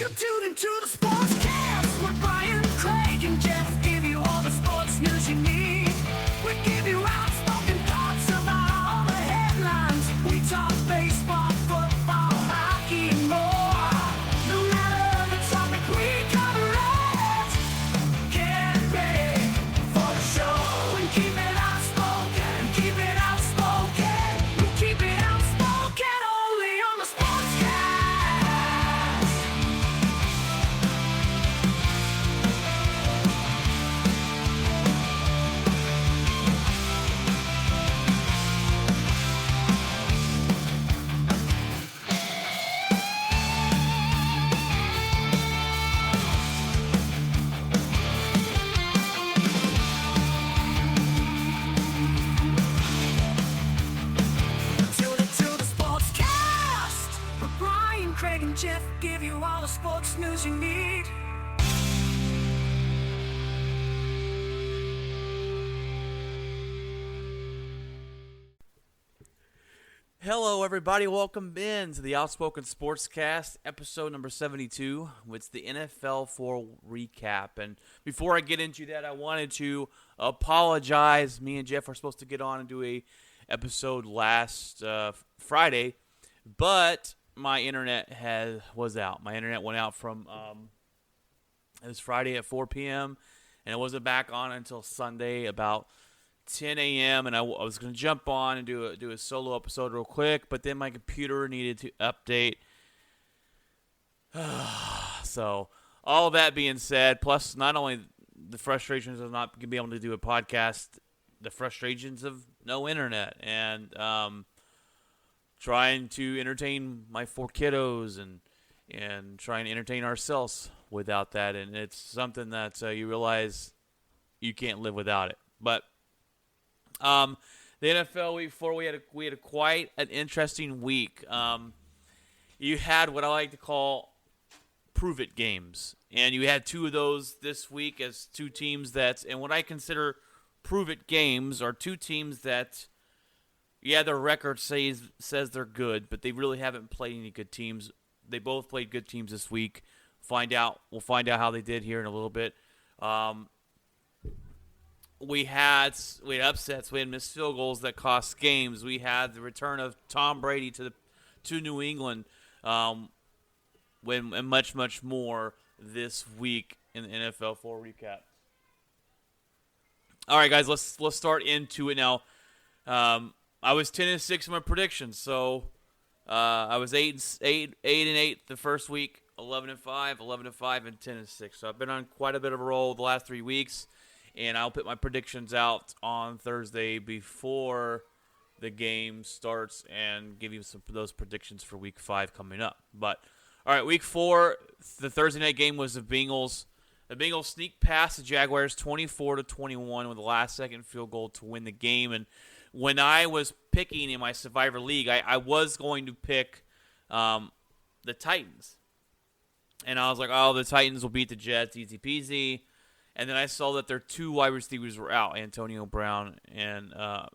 You're tuned into the SportsCast with Brian, Craig, and Jeff. Give you all the sports news you need. We give you outspoken thoughts about all the headlines. We talk baseball, football, hockey, and more. No matter the topic, we cover it. Get ready for the show and keep it outspoken. Keep it outspoken. We keep it outspoken only on the SportsCast. Tune into the SportsCast with Brian, Craig, and Jeff. Give you all the sports news you need. Hello, everybody. Welcome in to the OutSpoken SportsCast, episode number 72. It's the NFL 4 recap. And before I get into that, I wanted to apologize. Me and Jeff were supposed to get on and do a episode last Friday, but my internet was out. My internet went out from it was Friday at 4 p.m., and it wasn't back on until Sunday about 10 a.m., and I was going to jump on and do a solo episode real quick, but then my computer needed to update. So, all of that being said, plus not only the frustrations of not being able to do a podcast, the frustrations of no internet, and trying to entertain my 4 kiddos and trying to entertain ourselves without that, and it's something that you realize you can't live without it. But the NFL week 4, we had a quite an interesting week. You had what I like to call prove it games, and you had 2 of those this week as 2 teams and what I consider prove it games are 2 teams that, yeah, their record says they're good, but they really haven't played any good teams. They both played good teams this week. We'll find out how they did here in a little bit. We had upsets. We had missed field goals that cost games. We had the return of Tom Brady to New England, and much more this week in the NFL 4 recap. All right, guys, let's start into it now. I was 10-6 in my predictions, so I was 8-8 the first week, 11-5, 11-5, and 10-6. So I've been on quite a bit of a roll the last 3 weeks. And I'll put my predictions out on Thursday before the game starts and give you some of those predictions for Week 5 coming up. But, all right, Week 4, the Thursday night game was the Bengals. The Bengals sneak past the Jaguars 24-21 with a last-second field goal to win the game. And when I was picking in my Survivor League, I was going to pick the Titans. And I was like, oh, the Titans will beat the Jets, easy peasy. And then I saw that their 2 wide receivers were out, Antonio Brown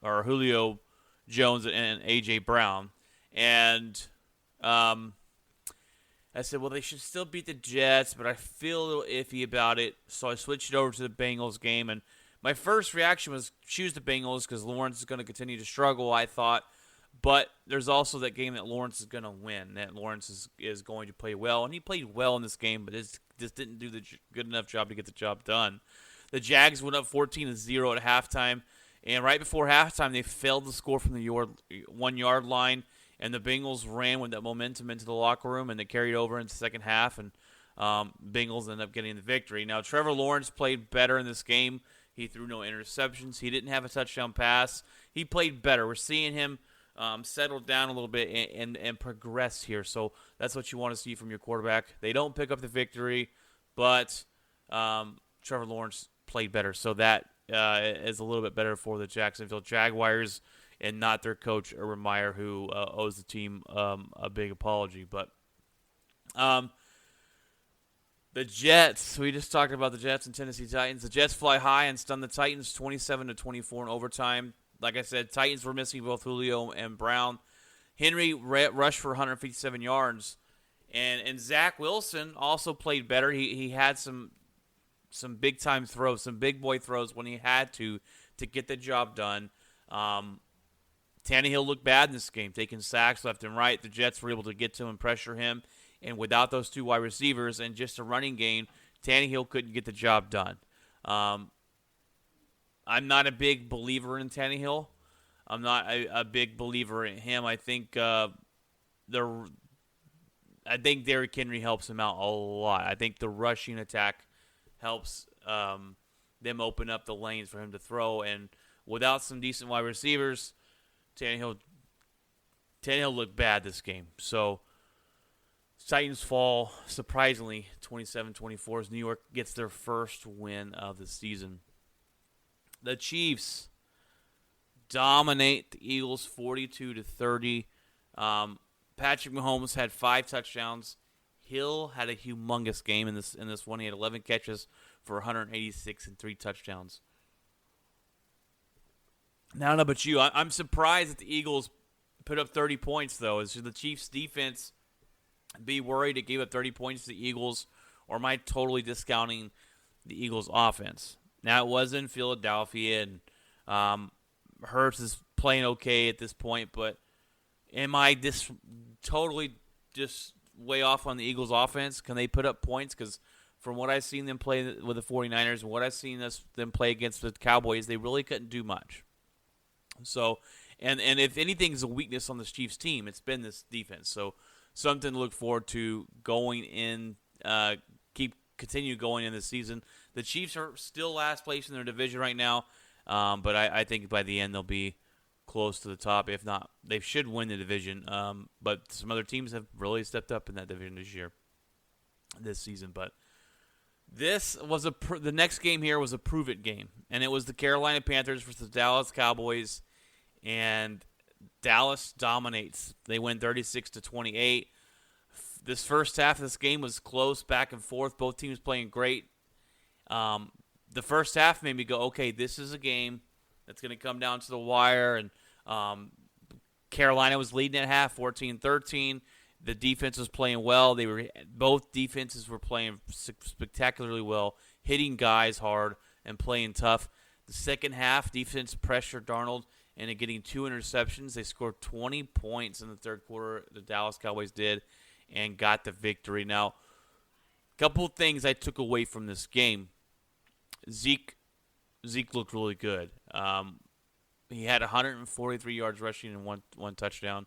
or Julio Jones and A.J. Brown. And I said, well, they should still beat the Jets, but I feel a little iffy about it. So I switched it over to the Bengals game. And my first reaction was choose the Bengals because Lawrence is going to continue to struggle, I thought. But there's also that game that Lawrence is going to win, that Lawrence is going to play well. And he played well in this game, but just didn't do the good enough job to get the job done. The Jags went up 14-0 at halftime. And right before halftime, they failed to score from the 1-yard line. And the Bengals ran with that momentum into the locker room, and they carried over into the second half. And Bengals ended up getting the victory. Now, Trevor Lawrence played better in this game. He threw no interceptions. He didn't have a touchdown pass. He played better. We're seeing him settle down a little bit and progress here. So that's what you want to see from your quarterback. They don't pick up the victory, but Trevor Lawrence played better. So that is a little bit better for the Jacksonville Jaguars and not their coach, Urban Meyer, who owes the team a big apology. But the Jets, we just talked about the Jets and Tennessee Titans. The Jets fly high and stun the Titans 27-24 in overtime. Like I said, Titans were missing both Julio and Brown. Henry rushed for 157 yards, And Zach Wilson also played better. He had some big time throws, some big boy throws when he had to get the job done. Tannehill looked bad in this game, taking sacks left and right. The Jets were able to get to him and pressure him. And without those two wide receivers and just a running game, Tannehill couldn't get the job done. I'm not a big believer in Tannehill. I'm not a big believer in him. I think Derrick Henry helps him out a lot. I think the rushing attack helps them open up the lanes for him to throw. And without some decent wide receivers, Tannehill looked bad this game. So Titans fall, surprisingly, 27-24 as New York gets their first win of the season. The Chiefs dominate the Eagles 42-30. Patrick Mahomes had 5 touchdowns. Hill had a humongous game in this one. He had 11 catches for 186 and 3 touchdowns. Now, I don't know about you. I'm surprised that the Eagles put up 30 points, though. Should the Chiefs' defense be worried to give up 30 points to the Eagles, or am I totally discounting the Eagles' offense? Now, it was in Philadelphia, and Hurts is playing okay at this point, but am I totally way off on the Eagles' offense? Can they put up points? Because from what I've seen them play with the 49ers and what I've seen them play against the Cowboys, they really couldn't do much. So, and if anything's a weakness on this Chiefs team, it's been this defense. So, something to look forward to going in, continue going in this season. The Chiefs are still last place in their division right now, but I think by the end they'll be close to the top. If not, they should win the division. But some other teams have really stepped up in that division this season. But this was the next game here was a prove-it game, and it was the Carolina Panthers versus the Dallas Cowboys, and Dallas dominates. They win 36-28. This first half of this game was close, back and forth. Both teams playing great. The first half made me go, okay, this is a game that's going to come down to the wire. And Carolina was leading at half, 14-13. The defense was playing well. Both defenses were playing spectacularly well, hitting guys hard and playing tough. The second half, defense pressured Darnold and getting 2 interceptions. They scored 20 points in the third quarter, the Dallas Cowboys did, and got the victory. Now, a couple of things I took away from this game. Zeke looked really good. He had 143 yards rushing and one touchdown.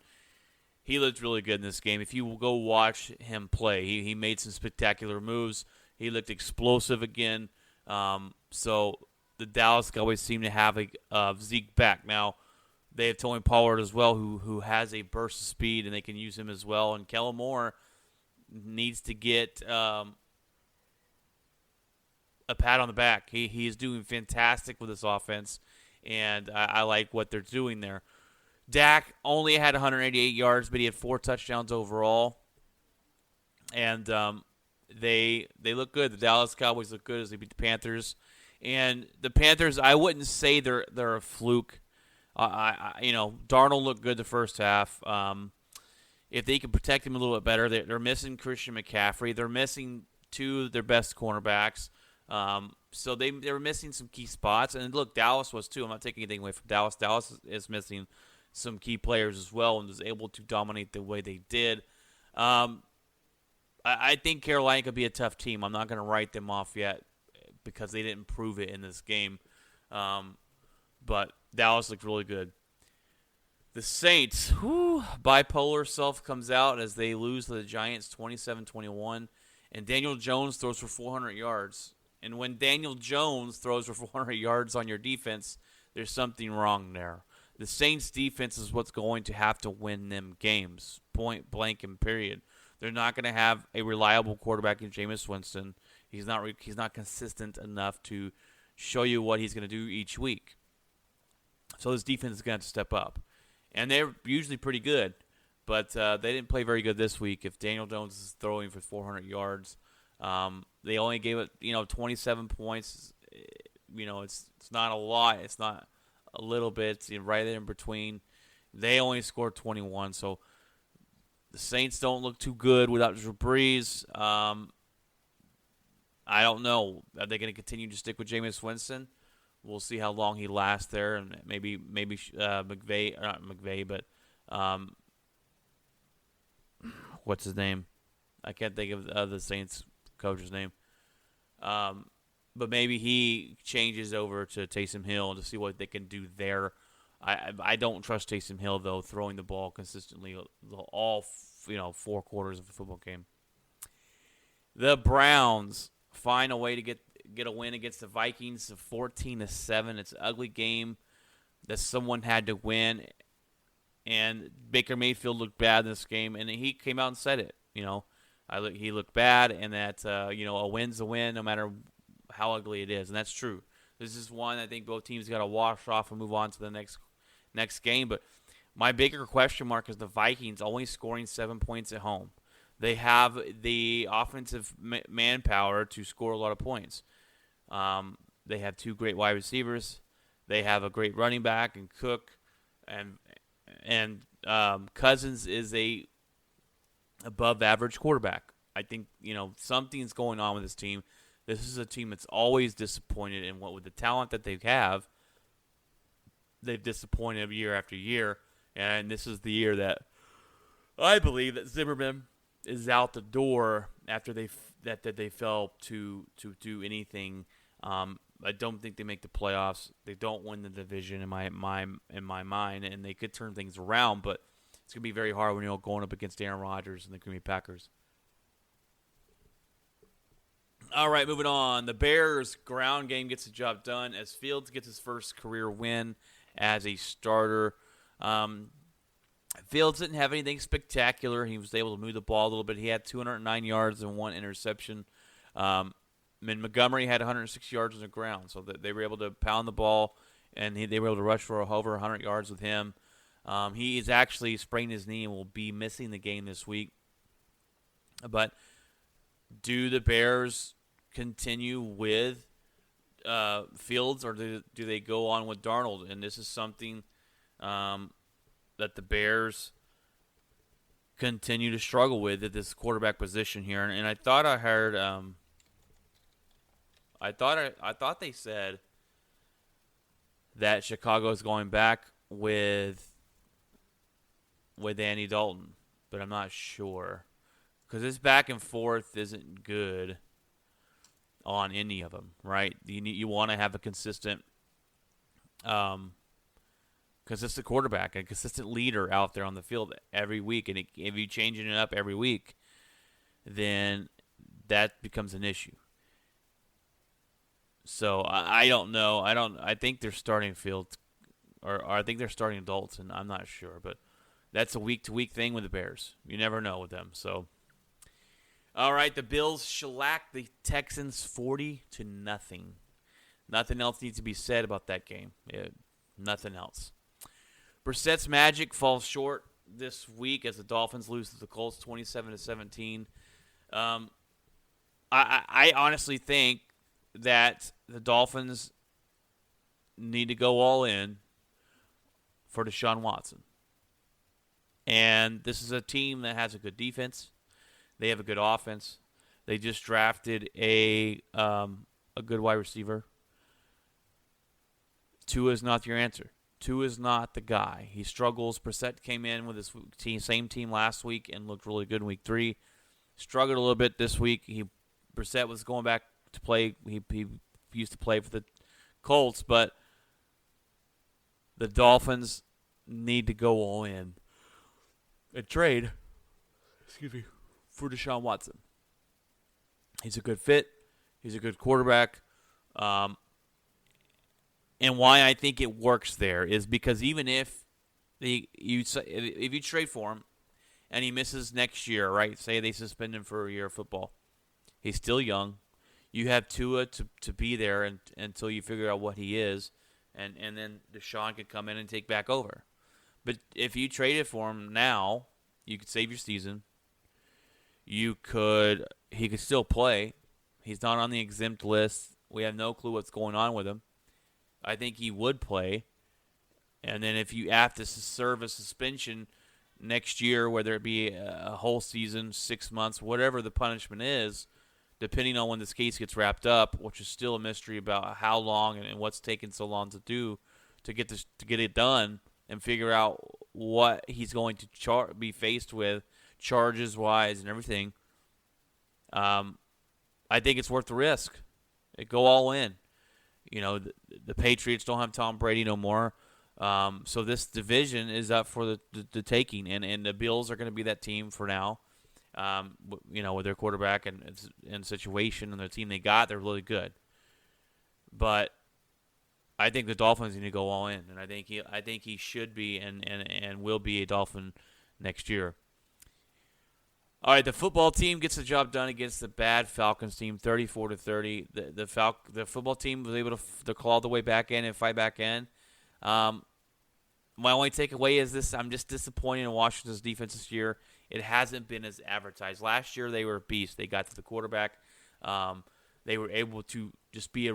He looked really good in this game. If you will go watch him play, he made some spectacular moves. He looked explosive again. So the Dallas Cowboys seem to have Zeke back. Now, they have Tony Pollard as well, who has a burst of speed, and they can use him as well. And Kellen Moore needs to get a pat on the back. He is doing fantastic with this offense, and I like what they're doing there. Dak only had 188 yards, but he had 4 touchdowns overall. And they look good. The Dallas Cowboys look good as they beat the Panthers. And the Panthers, I wouldn't say they're a fluke. Darnold looked good the first half. If they can protect him a little bit better, they're missing Christian McCaffrey. They're missing 2 of their best cornerbacks. So they were missing some key spots. And look, Dallas was too. I'm not taking anything away from Dallas. Dallas is missing some key players as well and was able to dominate the way they did. I think Carolina could be a tough team. I'm not going to write them off yet because they didn't prove it in this game. But Dallas looked really good. The Saints, bipolar self comes out as they lose to the Giants 27-21. And Daniel Jones throws for 400 yards. And when Daniel Jones throws for 400 yards on your defense, there's something wrong there. The Saints' defense is what's going to have to win them games, point blank and period. They're not going to have a reliable quarterback in Jameis Winston. He's not consistent enough to show you what he's going to do each week. So this defense is going to have to step up. And they're usually pretty good, but they didn't play very good this week. If Daniel Jones is throwing for 400 yards, they only gave it 27 points. It's not a lot. It's not a little bit. It's right there in between. They only scored 21, so The Saints don't look too good without Drew Brees. I don't know. Are they going to continue to stick with Jameis Winston? We'll see how long he lasts there, and maybe McVay, not McVay, but what's his name? I can't think of the Saints coach's name. But maybe he changes over to Taysom Hill to see what they can do there. I don't trust Taysom Hill though, throwing the ball consistently all 4 quarters of the football game. The Browns find a way to get a win against the Vikings, 14-7. It's an ugly game that someone had to win, and Baker Mayfield looked bad in this game, and he came out and said it. He looked bad, and that a win's a win, no matter how ugly it is, and that's true. This is one I think both teams got to wash off and move on to the next game. But my bigger question mark is the Vikings only scoring 7 points at home. They have the offensive manpower to score a lot of points. They have 2 great wide receivers. They have a great running back in Cook, and Cousins is a above average quarterback. I think something's going on with this team. This is a team that's always disappointed, and with the talent that they have, they've disappointed year after year. And this is the year that I believe that Zimmerman is out the door after they fail to do anything. I don't think they make the playoffs. They don't win the division in my mind, and they could turn things around, but it's gonna be very hard when you're going up against Aaron Rodgers and the Green Bay Packers. All right, moving on. The Bears' ground game gets the job done as Fields gets his first career win as a starter. Fields didn't have anything spectacular. He was able to move the ball a little bit. He had 209 yards and 1 interception. Montgomery had 106 yards on the ground, so they were able to pound the ball, and they were able to rush for over 100 yards with him. He is actually sprained his knee and will be missing the game this week. But do the Bears continue with Fields, or do they go on with Darnold? And this is something that the Bears continue to struggle with at this quarterback position here. And I thought I heard, I thought they said that Chicago is going back with Andy Dalton, but I'm not sure. Because this back and forth isn't good on any of them, right? You want to have a consistent quarterback, a consistent leader out there on the field every week. And if you're changing it up every week, then that becomes an issue. So I don't know. I think they're starting Fields, or I think they're starting Dalton. I'm not sure, but that's a week-to-week thing with the Bears. You never know with them. So, all right, the Bills shellacked the Texans 40-0. Nothing else needs to be said about that game. Nothing else. Brissett's magic falls short this week as the Dolphins lose to the Colts 27-17. I honestly think that the Dolphins need to go all in for Deshaun Watson. And this is a team that has a good defense. They have a good offense. They just drafted a good wide receiver. Tua is not your answer. Tua is not the guy. He struggles. Brissett came in with his same team last week and looked really good in week 3. Struggled a little bit this week. Brissett was going back to play. He used to play for the Colts, but the Dolphins need to go all in and trade for Deshaun Watson. He's a good fit. He's a good quarterback. And why I think it works there is because even if you trade for him and he misses next year, right? Say they suspend him for a year of football. He's still young. You have Tua to be there until you figure out what he is, and then Deshaun could come in and take back over. But if you traded for him now, you could save your season. He could still play. He's not on the exempt list. We have no clue what's going on with him. I think he would play. And then if you have to serve a suspension next year, whether it be a whole season, 6 months, whatever the punishment is, depending on when this case gets wrapped up, which is still a mystery about how long and what's taken so long to do to get it done and figure out what he's going to be faced with, charges wise and everything. I think it's worth the risk. Go all in. The Patriots don't have Tom Brady no more. So this division is up for the taking, and the Bills are going to be that team for now. With their quarterback and situation and the team they got, they're really good. But I think the Dolphins need to go all in, and I think he should be and will be a Dolphin next year. All right, the football team gets the job done against the bad Falcons team, 34-30. The football team was able to claw the way back in and fight back in. My only takeaway is this: I'm just disappointed in Washington's defense this year. It hasn't been as advertised. Last year they were a beast. They got to the quarterback. They were able to just be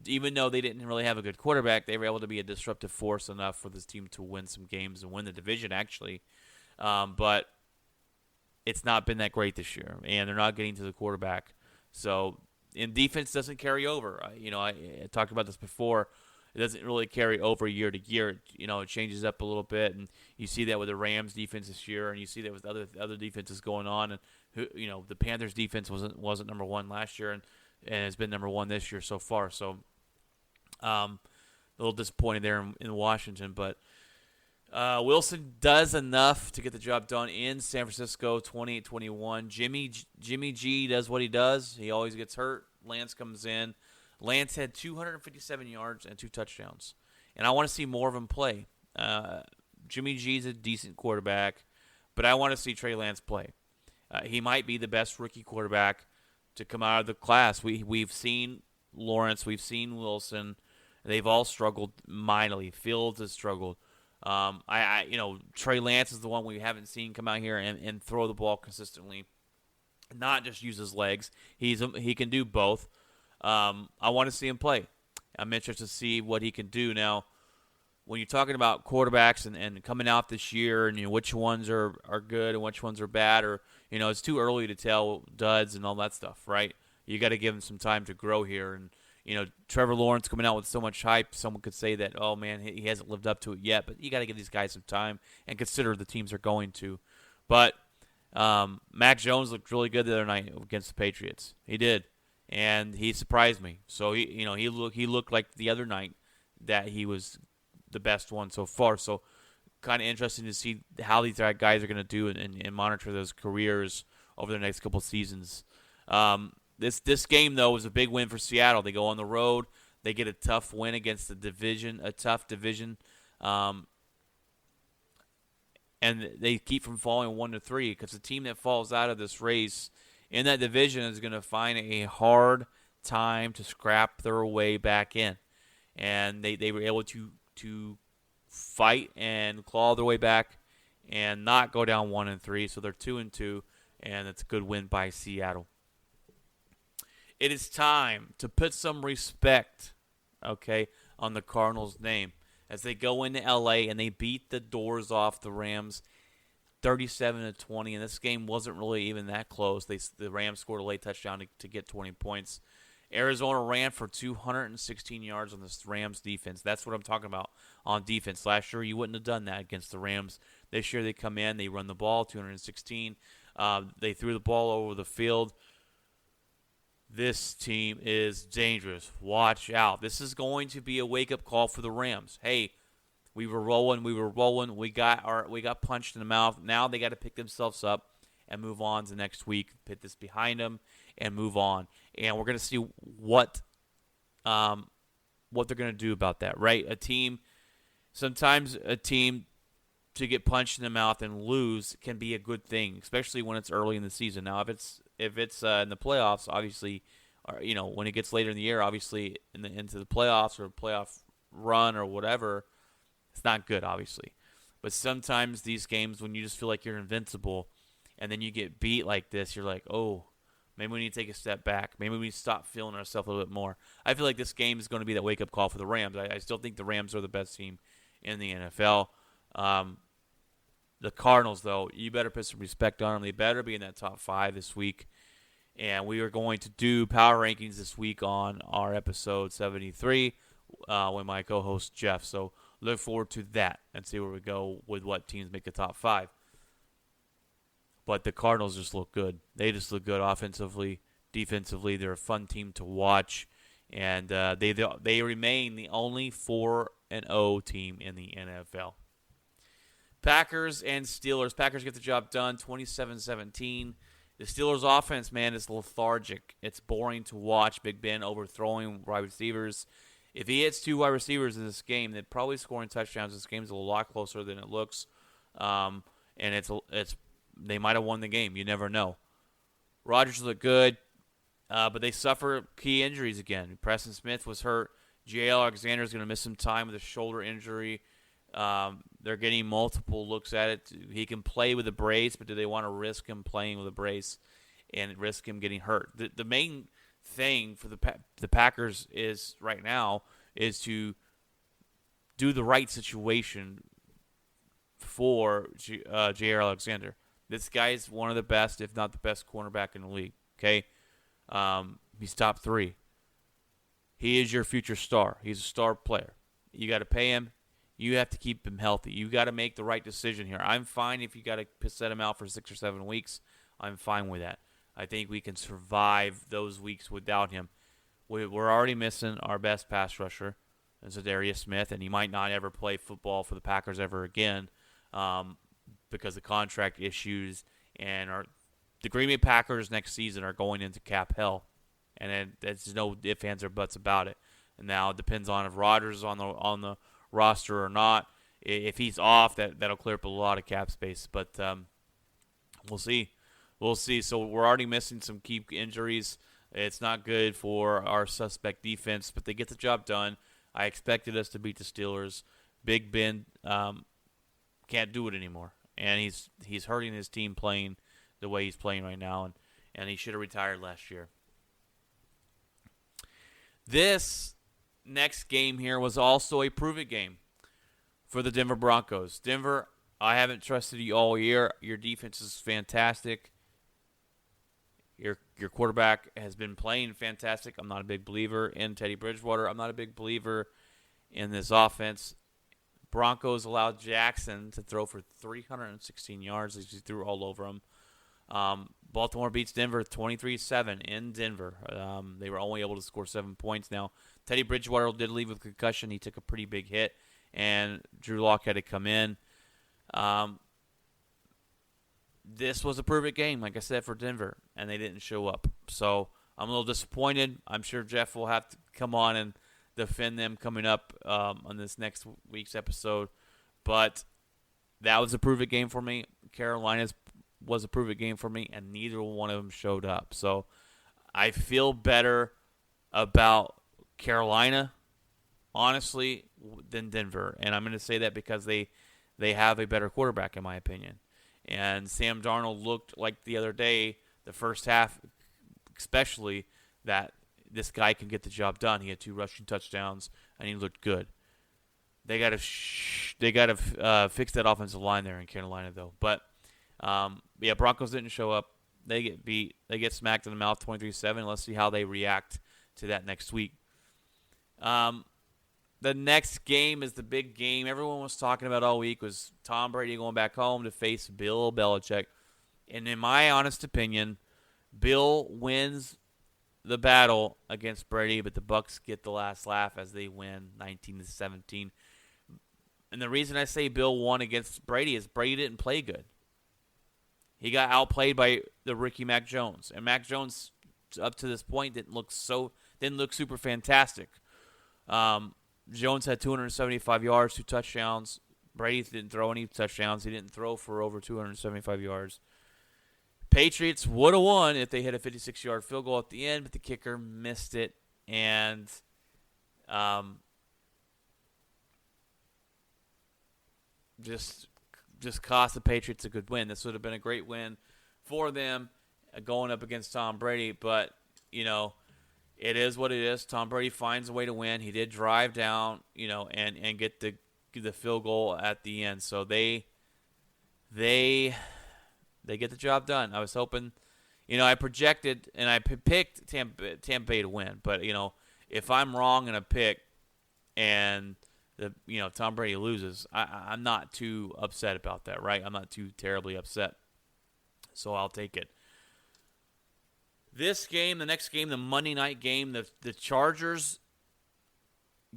even though they didn't really have a good quarterback, they were able to be a disruptive force enough for this team to win some games and win the division actually. But it's not been that great this year, and they're not getting to the quarterback. So, and defense doesn't carry over. I talked about this before. It doesn't really carry over year to year. It changes up a little bit, and you see that with the Rams defense this year, and you see that with other defenses going on. And the Panthers defense wasn't number one last year, and has been number one this year so far. So, a little disappointed there in Washington, but Wilson does enough to get the job done in San Francisco, 28-21. Jimmy G does what he does. He always gets hurt. Lance comes in. Lance had 257 yards and 2 touchdowns. And I want to see more of him play. Jimmy G's a decent quarterback, but I want to see Trey Lance play. He might be the best rookie quarterback to come out of the class. We've seen Lawrence. We've seen Wilson. They've all struggled mightily. Fields has struggled. Trey Lance is the one we haven't seen come out here and throw the ball consistently, not just use his legs. He can do both. I want to see him play. I'm interested to see what he can do. Now, when you're talking about quarterbacks and coming out this year and which ones are good and which ones are bad, or it's too early to tell duds and all that stuff, right? You got to give him some time to grow here. And Trevor Lawrence coming out with so much hype, someone could say that, oh man, he hasn't lived up to it yet. But you got to give these guys some time and consider the teams are going to. But Mac Jones looked really good the other night against the Patriots. He did. And he surprised me. So he looked like the other night that he was the best one so far. So kind of interesting to see how these guys are going to do and monitor those careers over the next couple seasons. This game though was a big win for Seattle. They go on the road. They get a tough win against a tough division, and they keep from falling 1-3 because the team that falls out of this race in that division is going to find a hard time to scrap their way back in. And they were able to fight and claw their way back and not go down 1-3. So they're 2-2, and it's a good win by Seattle. It is time to put some respect, on the Cardinals' name as they go into L.A. and they beat the doors off the Rams 37-20, and this game wasn't really even that close. The Rams scored a late touchdown to get 20 points. Arizona ran for 216 yards on this Rams defense. That's what I'm talking about on defense. Last year, you wouldn't have done that against the Rams. This year, they come in, they run the ball, 216. They threw the ball over the field. This team is dangerous. Watch out. This is going to be a wake-up call for the Rams. Hey, we were rolling. We got punched in the mouth. Now they got to pick themselves up and move on to next week. Put this behind them and move on. And we're going to see what they're going to do about that, right? Sometimes a team to get punched in the mouth and lose can be a good thing, especially when it's early in the season. Now, if it's in the playoffs, obviously, or when it gets later in the year, obviously into the playoffs or playoff run or whatever, it's not good, obviously. But sometimes these games, when you just feel like you're invincible, and then you get beat like this, you're like, oh, maybe we need to take a step back. Maybe we need to stop feeling ourselves a little bit more. I feel like this game is going to be that wake-up call for the Rams. I still think the Rams are the best team in the NFL. The Cardinals, though, you better put some respect on them. They better be in that top 5 this week. And we are going to do power rankings this week on our episode 73 with my co-host Jeff. So look forward to that and see where we go with what teams make the top 5. But the Cardinals just look good. They just look good offensively, defensively. They're a fun team to watch. And they remain the only 4-0 team in the NFL. Packers and Steelers. Packers get the job done, 27-17. The Steelers' offense, man, is lethargic. It's boring to watch. Big Ben overthrowing wide receivers. If he hits 2 wide receivers in this game, they're probably scoring touchdowns. This game's a lot closer than it looks, and they might have won the game. You never know. Rodgers looked good, but they suffer key injuries again. Preston Smith was hurt. J.L. Alexander is going to miss some time with a shoulder injury. They're getting multiple looks at it. He can play with a brace, but do they want to risk him playing with a brace and risk him getting hurt? The main thing for the Packers is right now is to do the right situation for J.R. Alexander. This guy's one of the best, if not the best, cornerback in the league. Okay, he's top 3. He is your future star. He's a star player. You got to pay him. You have to keep him healthy. You got to make the right decision here. I'm fine if you got to set him out for 6 or 7 weeks. I'm fine with that. I think we can survive those weeks without him. We're already missing our best pass rusher, Zadarius Smith, and he might not ever play football for the Packers ever again because of contract issues. And the Green Bay Packers next season are going into cap hell, and there's no ifs, ands, or buts about it. And now it depends on if Rodgers is on the roster or not. If he's off, that'll clear up a lot of cap space. But we'll see. So we're already missing some key injuries. It's not good for our suspect defense, but they get the job done. I expected us to beat the Steelers. Big Ben can't do it anymore, and he's hurting his team playing the way he's playing right now, and he should have retired last year. This next game here was also a prove-it game for the Denver Broncos. Denver, I haven't trusted you all year. Your defense is fantastic. Your quarterback has been playing fantastic. I'm not a big believer in Teddy Bridgewater. I'm not a big believer in this offense. Broncos allowed Jackson to throw for 316 yards as he threw all over him. Baltimore beats Denver 23-7 in Denver. They were only able to score 7 points. Now, Teddy Bridgewater did leave with concussion. He took a pretty big hit, and Drew Lock had to come in. This was a perfect game, like I said, for Denver, and they didn't show up. So I'm a little disappointed. I'm sure Jeff will have to come on and defend them coming up on this next week's episode. But that was a prove-it game for me. Carolina's was a prove-it game for me, and neither one of them showed up. So I feel better about Carolina, honestly, than Denver. And I'm going to say that because they have a better quarterback, in my opinion. And Sam Darnold looked like the other day, the first half especially, that this guy can get the job done. He had 2 rushing touchdowns, and he looked good. They got to fix that offensive line there in Carolina, though. But yeah, Broncos didn't show up. They get beat. They get smacked in the mouth 23-7. Let's see how they react to that next week. The next game is the big game everyone was talking about all week, was Tom Brady going back home to face Bill Belichick. And in my honest opinion, Bill wins the battle against Brady, but the Bucs get the last laugh as they win 19-17. And the reason I say Bill won against Brady is Brady didn't play good. He got outplayed by the rookie Mac Jones, and Mac Jones up to this point didn't look super fantastic. Jones had 275 yards, 2 touchdowns. Brady didn't throw any touchdowns. He didn't throw for over 275 yards. Patriots would have won if they hit a 56-yard field goal at the end, but the kicker missed it, and just cost the Patriots a good win. This would have been a great win for them going up against Tom Brady, but, you know, it is what it is. Tom Brady finds a way to win. He did drive down, you know, and get the field goal at the end. So they they get the job done. I was hoping, I projected and I picked Tampa Bay to win, but if I'm wrong in a pick and Tom Brady loses, I'm not too upset about that, right? I'm not too terribly upset, so I'll take it. This game, the next game, the Monday night game, the Chargers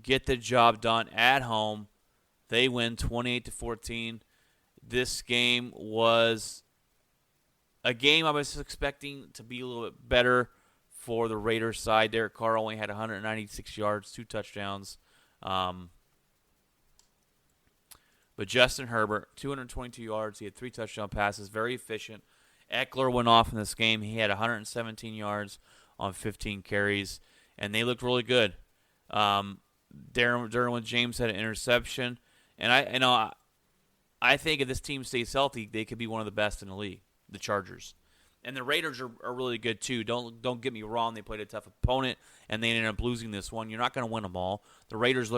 get the job done at home. They win 28-14. This game was a game I was expecting to be a little bit better for the Raiders side. Derek Carr only had 196 yards, 2 touchdowns. But Justin Herbert, 222 yards. He had 3 touchdown passes, very efficient. Eckler went off in this game. He had 117 yards on 15 carries, and they looked really good. Derwin James had an interception, and I think if this team stays healthy, they could be one of the best in the league, the Chargers. And the Raiders are really good too. Don't get me wrong. They played a tough opponent, and they ended up losing this one. You're not going to win them all. The Raiders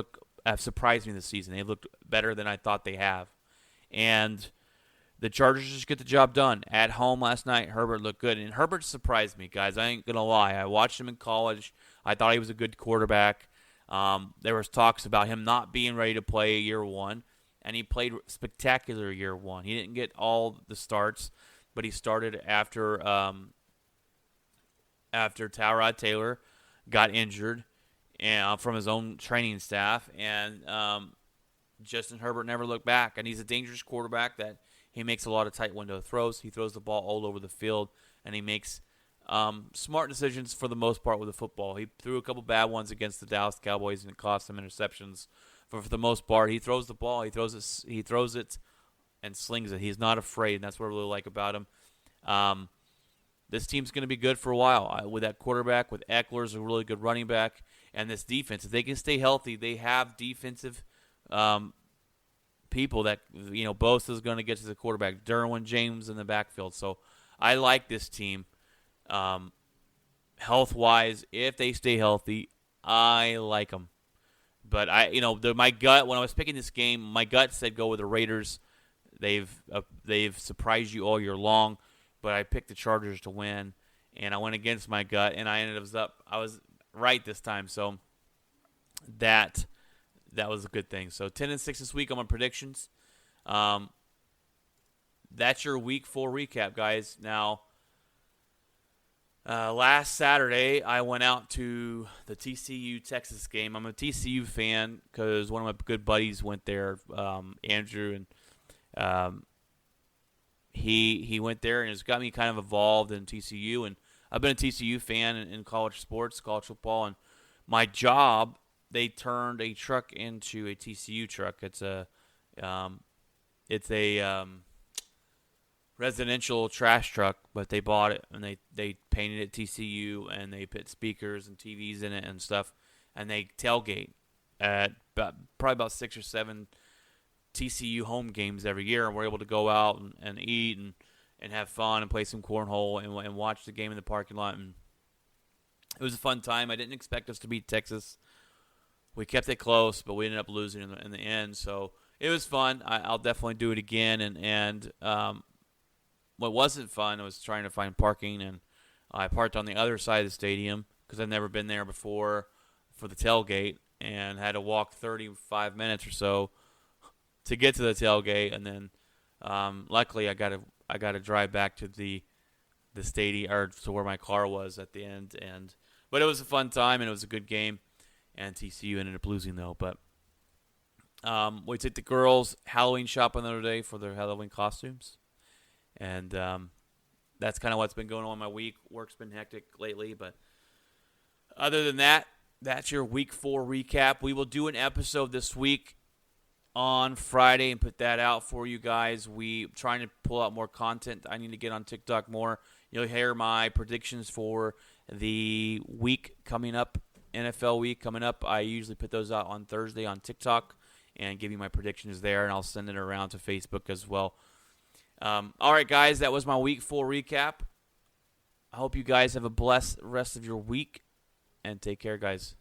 have surprised me this season. They've looked better than I thought they have. And the Chargers just get the job done. At home last night, Herbert looked good. And Herbert surprised me, guys. I ain't going to lie. I watched him in college. I thought he was a good quarterback. There was talks about him not being ready to play year one, and he played spectacular year one. He didn't get all the starts, but he started after Tyrod Taylor got injured and from his own training staff, and Justin Herbert never looked back. And he's a dangerous quarterback that he makes a lot of tight window throws. He throws the ball all over the field, and he makes smart decisions for the most part with the football. He threw a couple bad ones against the Dallas Cowboys, and it cost him interceptions. But for the most part, he throws the ball. He throws it, and slings it. He's not afraid, and that's what I really like about him. This team's going to be good for a while with that quarterback, with Eckler's a really good running back, and this defense. If they can stay healthy, they have defensive people that Bosa's going to get to the quarterback. Derwin James in the backfield. So I like this team. Health-wise, if they stay healthy, I like them. But my gut when I was picking this game, my gut said go with the Raiders. They've surprised you all year long, but I picked the Chargers to win, and I went against my gut, and I was right this time. So that was a good thing. So 10-6 this week on my predictions. That's your Week 4 recap, guys. Now, last Saturday, I went out to the TCU-Texas game. I'm a TCU fan because one of my good buddies went there, Andrew, and he went there, and it's got me kind of involved in TCU. And I've been a TCU fan in college sports, college football, and my job, they turned a truck into a TCU truck. It's a residential trash truck, but they bought it and they painted it TCU, and they put speakers and TVs in it and stuff, and they tailgate at probably about 6 or 7 TCU home games every year, and we're able to go out and eat and have fun and play some cornhole and watch the game in the parking lot, and it was a fun time. I didn't expect us to beat Texas. We kept it close, but we ended up losing in the end, so it was fun. I'll definitely do it again, and what wasn't fun was trying to find parking, and I parked on the other side of the stadium because I've never been there before for the tailgate, and had to walk 35 minutes or so to get to the tailgate, and then luckily I got to drive back to the stadium, or to where my car was at the end, but it was a fun time and it was a good game, and TCU ended up losing though. But we took the girls Halloween shopping the other day for their Halloween costumes. And that's kind of what's been going on in my week. Work's been hectic lately, but other than that, that's your Week 4 recap. We will do an episode this week on Friday and put that out for you guys. We trying to pull out more content. I need to get on TikTok more. You'll hear my predictions for the week coming up, NFL week coming up. I usually put those out on Thursday on TikTok and give you my predictions there, and I'll send it around to Facebook as well. All right, guys, that was my Week 4 recap. I hope you guys have a blessed rest of your week, and take care, guys.